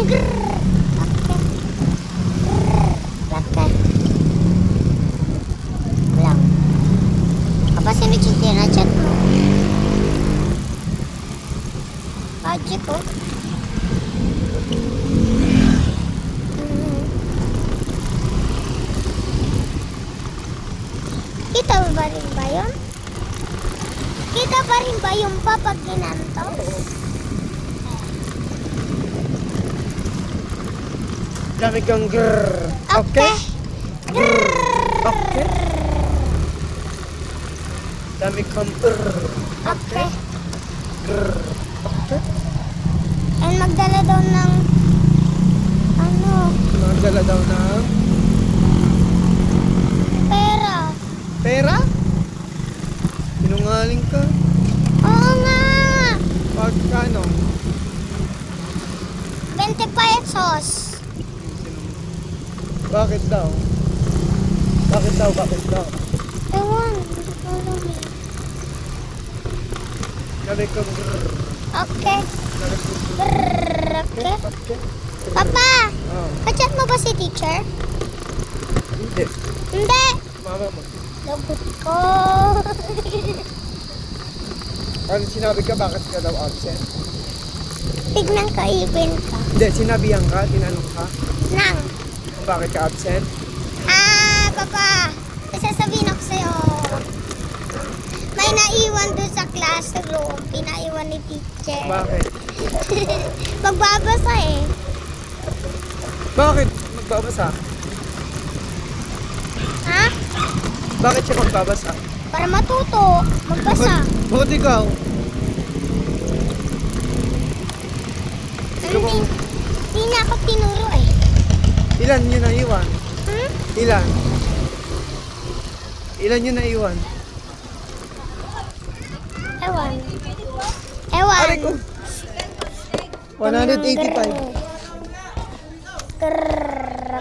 Okay. Lang. Apa sih na chat mo? Aji ko. Kita pa rin ba yun? Kita pa rin ba yung pag ginanto? Dami kang grrr. Okay? Okay? Dami kang grrr. Okay. Grrr. Okay? And magdala daw ng ano, Magdala daw ng pera. pera? Sinungaling ka? Oo nga. Pagkano? 20 pesos. Bakit daw? Bakit daw? Bakit daw? Ewan, hindi ko alam eh. Dami kang grrr. Okay. Dami kang grrr. Brrr, okay. Okay? Papa, Oh, kachat mo ba si teacher? hindi. Hindi. Mama mo. Lagot ko. Ano sinabi ka? Bakit ka daw absent? Tignan ka, even ka. Hindi, sinabihan ka? Tinanong ka? Nang. Kung bakit ka absent? Papa, sasabihin ako sa'yo. May naiwan doon sa classroom. Pinaiwan ni teacher. Bakit? Magbabasa eh. Bakit magbabasa? Ha? Bakit siya magbabasa? Para matuto. Magbasa. Bakit ikaw? Hindi na ako tinuro eh. Ilan yun na iwan? Hmm? Ilan? Ilan yun na iwan? Ewan. Ewan. Aray ko! 185. Grrr.